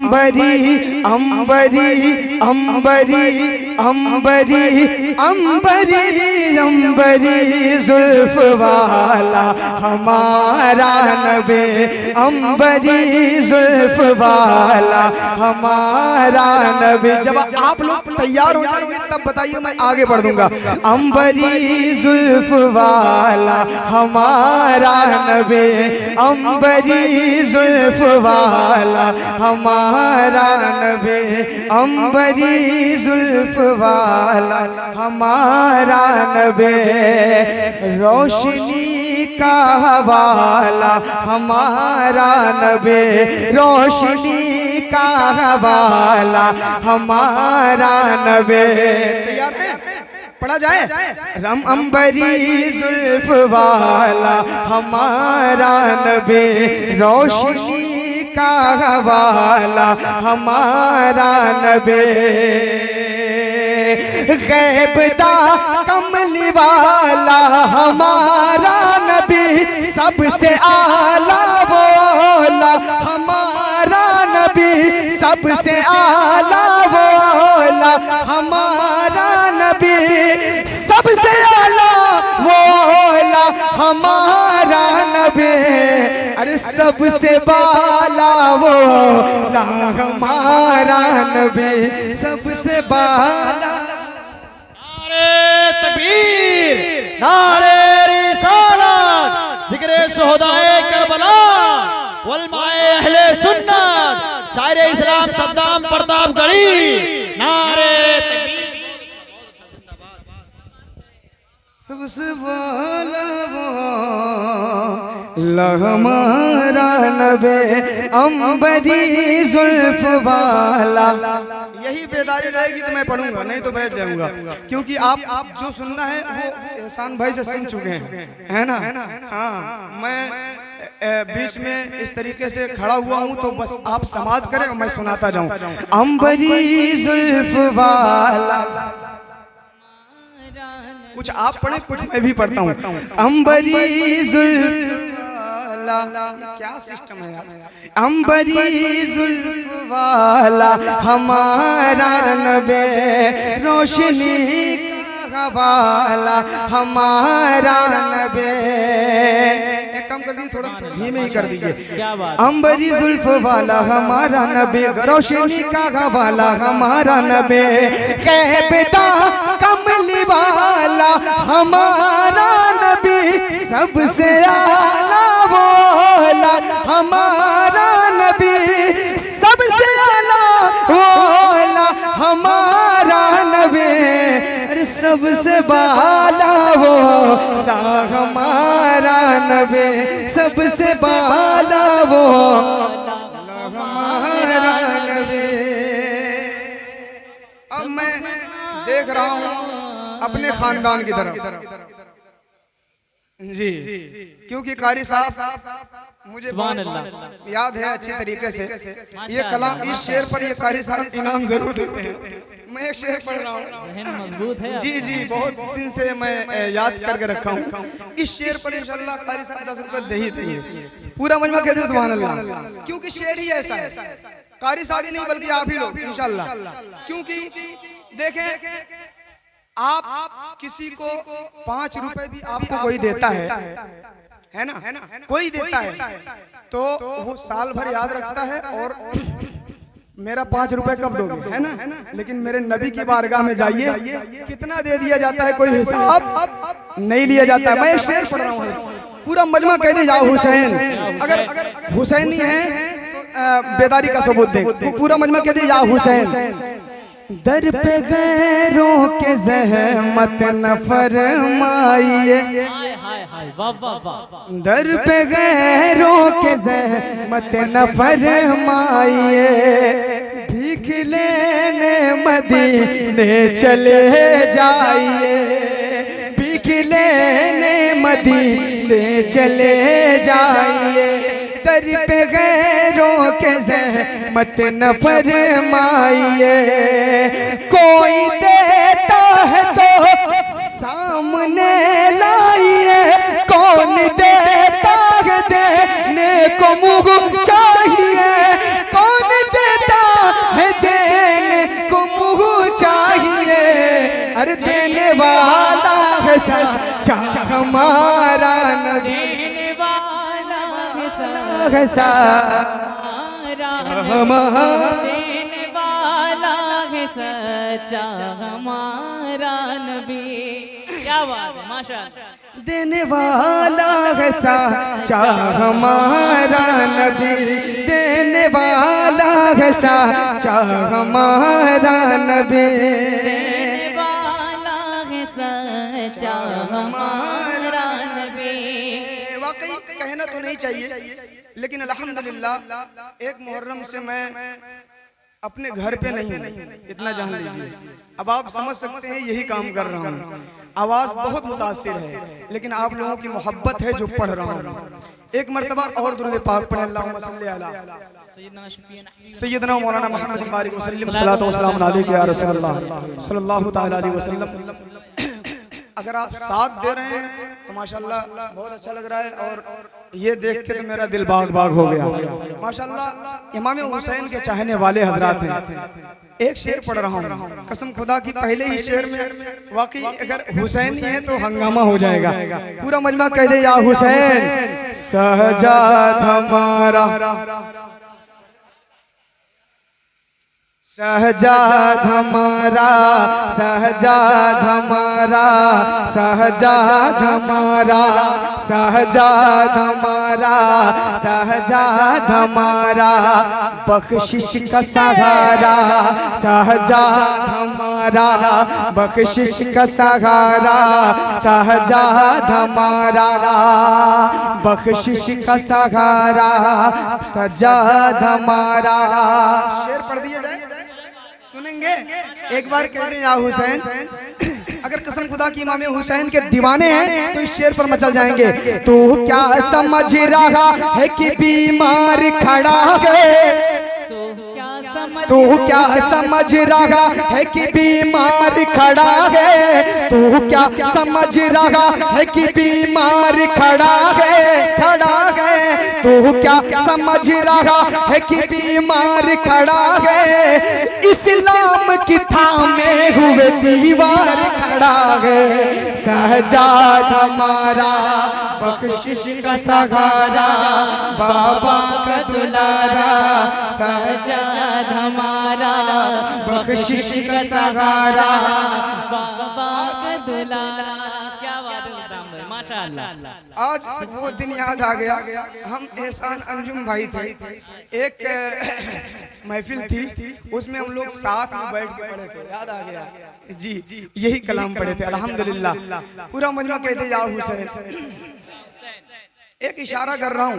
अंबरी अंबरी अंबरी अंबरी अंबरी अंबरी जुल्फ वाला हमारा नबी, अंबरी जुल्फ वाला हमारा नबी। जब आप लोग तैयार हो जाएंगे तब बताइए, मैं आगे बढ़ दूंगा। अंबरी जुल्फ वाला हमारा नबी, अंबरी जुल्फ वाला हमारा नबी, अंबरी जुल्फ वाला हमारा नबी। रोशनी का हवाला हमारा नबी, रोशनी का हवाला हमारा नबी। तैयार है? पढ़ा जाए। रम अंबरी जुल्फ वाला हमारा नबी, रोशनी का हवाला हमारा नबी। गैबदा कमली वाला हमारा नबी, सबसे आला बोला हमारा नबी, सबसे आला बोला हमारा नबी, सबसे आला बोला हमारा नबी। अरे सबसे बाला वो हमारा नबी, सबसे बाला। नारे तकबीर, नारे रिसालत, जिक्रे शुहदाए करबला, उलमाए अहले सुन्नत, शायर इस्लाम सद्दाम प्रतापगढ़ी। नारे तकबीर। सबसे बाला हमारा नबी, अंबरी जुल्फ वाला। यही बेदारी रहेगी तो मैं पढ़ूंगा, नहीं तो बैठ जाऊंगा, क्योंकि आप जो सुनना है वो एहसान भाई से सुन चुके हैं, है ना? हाँ, मैं बीच में इस तरीके से खड़ा हुआ हूँ तो बस आप समाप्त करें और मैं सुनाता जाऊं। अंबरी जुल्फ वाला, कुछ आप पढ़े कुछ मैं भी पढ़ता हूँ। अंबरी जुल्फ वाला, क्या सिस्टम है यार। अंबरी जुल्फ वाला हमारा नबी, रोशनी का हवाला हमारा नबी। एक काम कर दीजिए, थोड़ा धीमे ही कर दीजिए। अंबरी जुल्फ वाला हमारा नबी, रोशनी का हवाला हमारा नबी। कहबदा कमली वाला हमारा नबी, सबसे आला बोला हमारा नबी, सबसे आला बोला हमारा नबी। अरे सबसे बाला बोला हमारा नबी, सबसे बाला बोला हमारा नबी। अब मैं देख रहा हूँ अपने खानदान की तरफ जी, क्योंकि कारी साहब मुझे याद है अच्छी तरीके से। ये कलाम, इस शेर पर ये कारी साहब इनाम जरूर देते हैं। मैं एक शेर पढ़ रहा हूँ, मजबूत है जी जी, बहुत दिन से मैं याद करके रखा हूँ। इस शेर पर इंशाल्लाह कारी साहब 10 रुपए दे ही देंगे। पूरा मजमा कहते हैं सुभान अल्लाह, क्योंकि शेर ही ऐसा है। कारी साहब ही नहीं बल्कि आप ही लोग इंशाल्लाह। क्योंकि देखें, आप किसी को 5 रुपए भी आपको कोई देता है ना, कोई देता है तो वो साल भर याद रखता है और मेरा 5 रुपए कब दोगे, है ना? लेकिन मेरे नबी की बारगाह में जाइए, कितना दे दिया जाता है कोई हिसाब नहीं लिया जाता। मैं एक शेर पढ़ रहा हूँ, पूरा मजमा कह दे जाओ हुसैन। अगर हुसैनी है तो बेदारी का सबूत दे, पूरा मजमा कह दे जाओ हुसैन। दर पे गैरों के ज़हमत न फरमाइए, दर पे गैरों के ज़हमत न फरमाइए। भीख लेने मदीने चले जाइए, भीख लेने मदीने चले जाइए। दर पे गैरों के ज़हमत न फरमाइए। कोई देता है तो सामने लाइए, कौन देता है देने को मुँह चाहिए, कौन देता है देने को मुँह चाहिए, अरे देने वाला है सच्चा हमारा नबी, देने वाला है सच्चा हमारा, देने वाला है सच्चा हमारा नबी। क्या बात है, माशाअल्लाह। देने वाला है सच्चा हमारा नबी, देने वाला है सच्चा हमारा नबी, देने वाला है सच्चा हमारा नबी। वाकई कहना तो नहीं चाहिए, लेकिन अल्हम्दुलिल्लाह एक मुहर्रम से मैं अपने घर पे नहीं हूँ, इतना जान लीजिए। अब आप समझ सकते हैं यही काम कर रहा हूँ। आवाज़ बहुत मुतासिर है, लेकिन आप लोगों की मोहब्बत है जो पढ़ रहा हूँ। एक मर्तबा और दुरूद पाक पढ़े, अल्लाहुम्मा सल्ली अला सय्यदना मौलाना मुहम्मद बारिक वसल्लम सल्लल्लाहु अलैहि अलैहि या रसूलल्लाह सल्लल्लाहु तआला अलैहि वसल्लम। अगर आप साथ दे रहे हैं तो माशाल्लाह बहुत अच्छा लग रहा है, और ये देख के तो मेरा दिल बाग बाग हो गया। माशाल्लाह इमाम हुसैन के चाहने वाले हजरात हैं। एक शेर पढ़ रहा हूँ, कसम खुदा की पहले ही शेर में वाकई अगर हुसैन ही है तो हंगामा हो जाएगा। पूरा मजमा कह दे या हुसैन सहजाद हमारा, सहजाद हमारा, सहजाद हमारा, सहजाद हमारा, सहजाद हमारा, सहजाद हमारा, बख्शिश का सहारा, सहजाद हमारा, बख्शिश का सहारा, सहजाद हमारा, बख्शिश का सहारा, सहजाद हमारा। शेर पढ़ दिया जाए, सुनेंगे? एक बार कह दें या हुसैन। अगर कसम खुदा की इमाम हुसैन के दीवाने हैं तो इस शेर पर मचल जाएंगे। तू क्या समझ रहा है कि बीमार खड़ा है, तू क्या समझ रहा है कि बीमार खड़ा है, तू क्या समझ रहा है कि बीमार खड़ा है, खड़ा है, तू क्या समझ रहा है कि बीमार खड़ा है, इस्लाम की थामे हुए दीवार खड़ा है, सहजाद हमारा, बख्शिश का सहारा, बाबा का दुलारा, सहजाद हमारा, बख्शिश का सहारा, बाबा का दुलारा। क्या बात है सद्दाम भाई, माशाअल्लाह। आज वो दिन याद आ गया। हम एहसान अंजुम भाई थे, एक महफिल थी, उसमें हम लोग साथ में बैठ के पढ़े थे, याद आ गया जी, यही कलाम पढ़े थे अल्हम्दुलिल्लाह। पूरा मजमा कहते या हुसैन। एक इशारा कर रहा हूँ,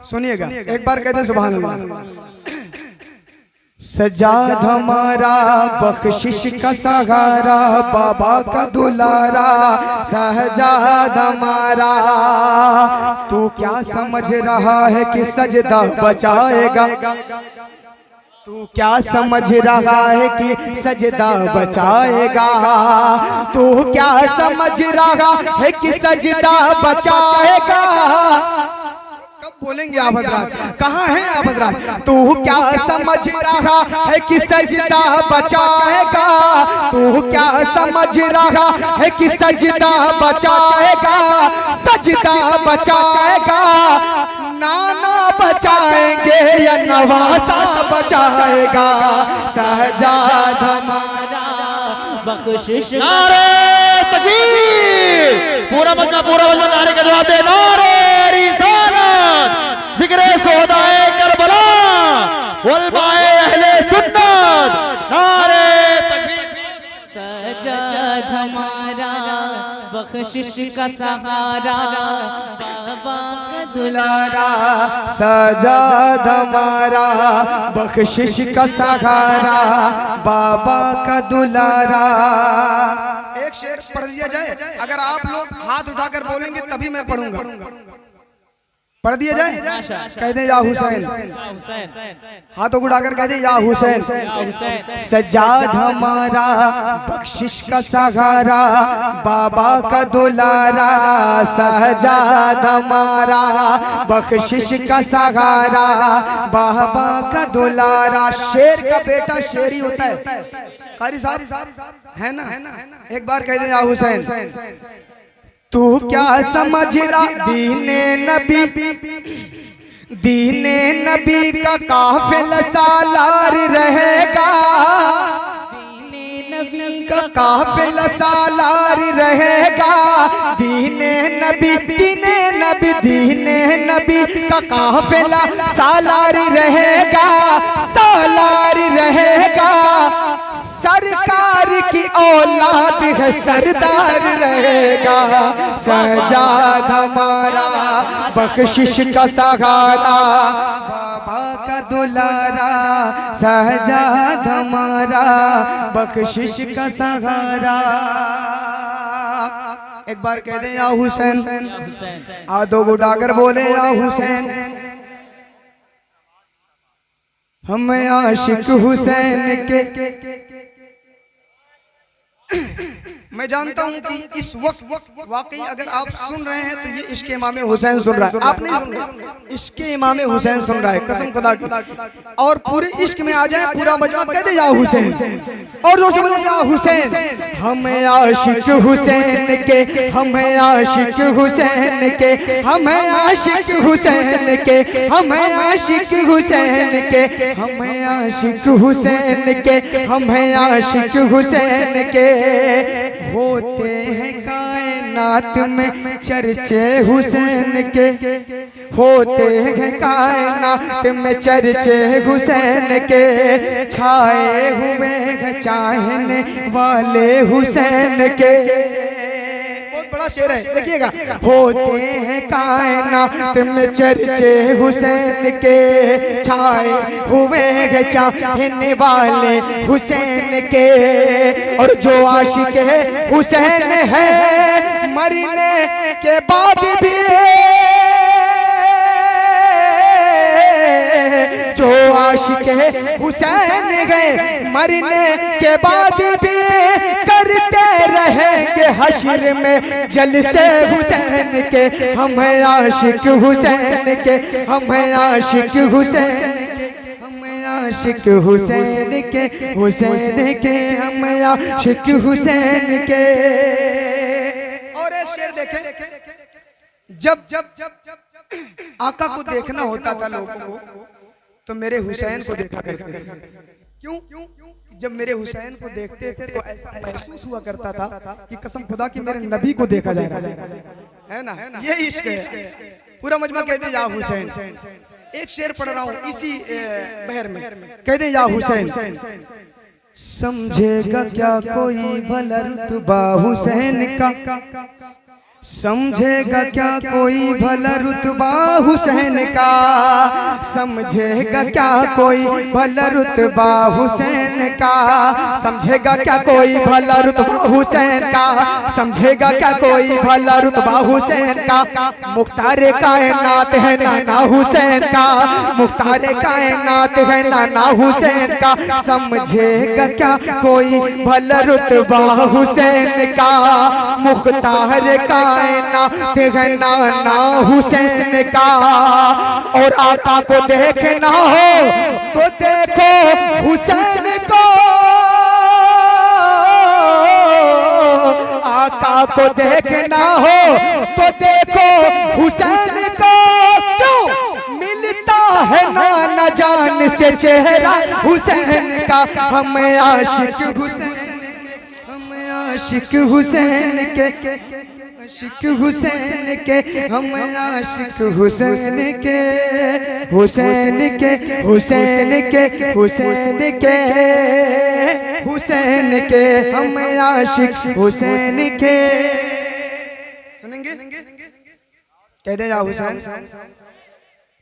सुनिएगा, एक बार कहते सुभान अल्लाह। सजाद हमारा, बख्शिश का सहारा, बाबा का दुलारा, सहजाद हमारा, तू क्या समझ रहा है कि सजदा बचाएगा, तू क्या समझ रहा है कि सजदा बचाएगा, तू क्या समझ रहा है कि सजदा बचाएगा। कब बोलेंगे आप हजरात, कहाँ हैं आप हजरात? तू क्या समझ रहा है कि सजदा बचाएगा, तू क्या समझ रहा है कि सजदा बचाएगा, सजदा बचाएगा, नाना बचाएंगे या नवासा बचाएगा, सहजाद हमारा, बख्शिश। नारे तकबीर, पूरा मजमा नारे का जवाब दे। नारे रिसालत, जिक्रे शोहदाए करबला, उलमाए अहले सुन्नत, नारे तकबीर। सजाद हमारा, बख्शिश का सहारा, बाबा का दुलारा, सजाद हमारा, बख्शिश का सहारा, बाबा का दुलारा। एक शेर पढ़ दिया जाए, अगर आप लोग हाथ उठाकर बोलेंगे तभी मैं पढ़ूंगा। पढ़ दिया जाए, कह दे या हुसैन, हुसैन हाथों को उठाकर कह दे या हुसैन। हुसैन सजाद हमारा बख्शिश का सहारा, बाबा का दुलारा, सजाद हमारा बख्शिश का सहारा, बाबा का दुलारा। शेर का बेटा शेर ही होता है, कारी साहब है ना। एक बार कह दे या हुसैन। तू क्या समझ रहा दीने नबी, दीने नबी का काफिला सालार रहेगा, नबी का काफिला सालार रहेगा। दीने नबी, दीने नबी, दीने नबी का काफिला सालार रहेगा, सालार रहेगा। सरकार की औलाद है, सरदार रहेगा। सजाद हमारा बख्शिश का सहारा, बाबा का दुलारा, सजाद हमारा बख्शिश का सहारा। एक बार कह दे या हुसैन, हुसैन हाथों को उठाकर बोले या हुसैन। हम आशिक हुसैन के। मैं जानता हूं कि इस वक्त वाकई अगर आप सुन रहे हैं तो ये इश्क इमाम हुसैन सुन रहा है, आप नहीं सुन रहे, इश्क इमाम हुसैन सुन रहा है, कसम खुदा की। और पूरे इश्क में आ जाए पूरा मजमा, कह दे या हुसैन, और दोस्तों बोले या हुसैन। हम आशिक हुसैन के, हम आशिक हुसैन के, हम आशिक हुसैन के, हम आशिक हुसैन के, हम आशिक हुसैन के, हम आशिक हुसैन के। होते हैं कायनात में चर्चे हुसैन के, होते हैं कायनात में चर्चे हुसैन के। छाए हुए हैं चाहने वाले हुसैन के। बहुत बड़ा शेर है, देखिएगा। होते हैं कायनात में चर्चे हुसैन के, छाए हुए हैं चाहने वाले हुसैन के। और जो आशिक है हुसैन है, मरने के बाद भी, जो आशिक है हुसैन है, मरने के बाद भी करते रहेंगे हश्र में जलसे हुसैन के। हम आशिक हुसैन के, हम आशिक हुसैन के, हम आशिक हुसैन के, हुसैन के, हम आशिक हुसैन के। और एक शेर देखें, जब आका को देखना होता था लोगों को तो मेरे हुसैन को देखा करते थे। क्यों? जब मेरे हुसैन को देखते थे तो ऐसा महसूस हुआ करता था कि कसम खुदा की मेरे नबी को देखा जा रहा है ना। ये इश्क है। पूरा मजमा कहते या हुसैन। एक शेर पढ़ रहा हूँ इसी बहर में, कहते या हुसैन। समझेगा क्या कोई भला रुतबा हुसैन का, समझेगा क्या कोई भला रुतबा हुसैन का, समझेगा क्या कोई भला रुतबा हुसैन का, समझेगा क्या कोई भला रुतबा हुसैन का, समझेगा क्या कोई भला रुतबा हुसैन का। मुख्तार कायनात है नाना हुसैन का, मुख्तार कायनात है नाना हुसैन का, समझेगा क्या कोई भला रुतबा हुसैन का। मुख्तार कायनात है नाना हुसैन का। और आका को देखना हो तो देखो हुसैन को, आका को देखना हो तो देखो हुसैन को। क्यों? मिलता है नाना जान से चेहरा हुसैन का। हम आशिक हुसैन के, हम आशिक हुसैन के, आशिक हुसैन के, हम आशिक हुसैन के, हुसैन के, हुसैन के, हुसैन के, हुसैन के, हम आशिक हुसैन के। सुनेंगे? कह दे या हुसैन।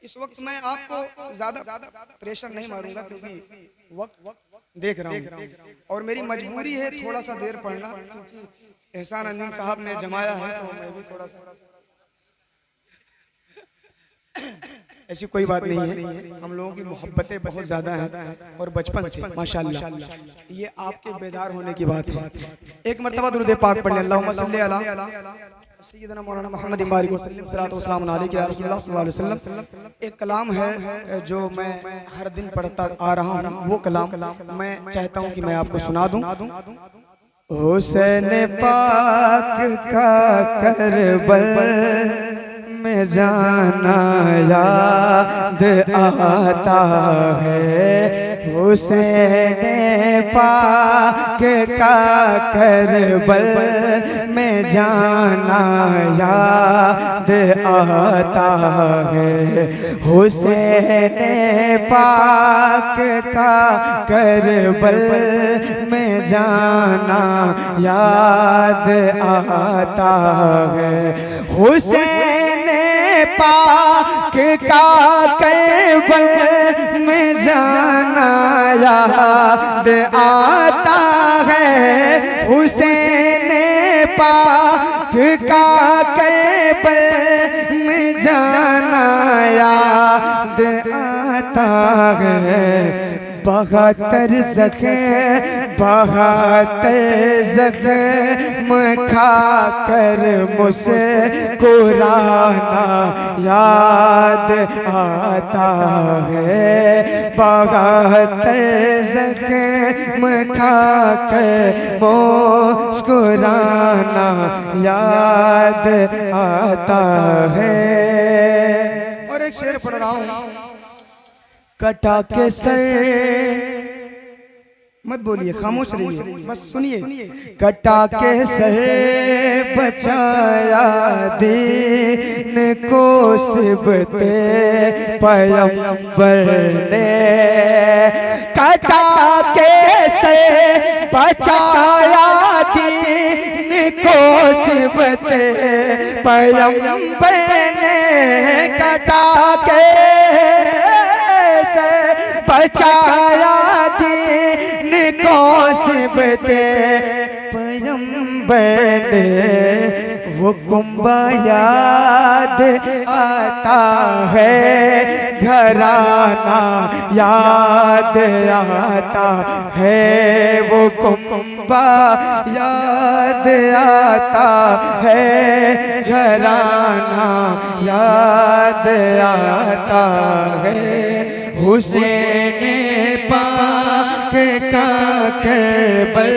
इस वक्त मैं आपको ज्यादा प्रेशर नहीं मारूंगा क्योंकि वक्त देख रहा हूँ और मेरी मजबूरी है थोड़ा सा देर पढ़ना, क्योंकि एहसान अजीम साहब ने जमाया है तो मैं भी थोड़ा सा। ऐसी कोई बात नहीं है, हम लोगों की मोहब्बतें बहुत ज़्यादा हैं और बचपन से माशाल्लाह, ये आपके बेदार होने की बात है। एक मरतबा दुरूद पाक पढ़ लें, अल्लाहुम्मा सल्ली अला सय्यिदना मौलाना मुहम्मद बारिक वसल्लम सल्लल्लाहु अलैहि या रसूलुल्लाह सल्लल्लाहु अलैहि वसल्लम। एक कलाम है जो मैं हर दिन पढ़ता आ रहा हूँ, वो कलाम मैं चाहता हूँ कि मैं आपको सुना दूँ। हुसैन पाक का करबल में जाना याद आता है, हुसैन पाक का करबल में जाना याद आता है, हुसैन पाक का करबल में जाना याद आता है, हुसैन पाक का करबल में जाना याद आता है, हुसैन पाक का करबल में जाना याद आता है। 72 ज़ख्म खा कर मुस्कुराना याद आता है, 72 ज़ख्म खा कर मुस्कुराना याद आता है। और एक शेर पढ़ रहा हूँ, कटा के सर, मत बोलिए, खामोश रहिए, बस सुनिए। कटा के सर बचाया दीन को सिबते पैगंबर ने, कटा के सर बचाया दीन को सिबते पैगंबर ने, कटा के बचाया दीन को सिबते पैगंबर ने, वो कुंबा याद आता है, घराना याद आता है, वो कुंबा याद आता है, घराना याद आता है, हुसैन पाक का करबल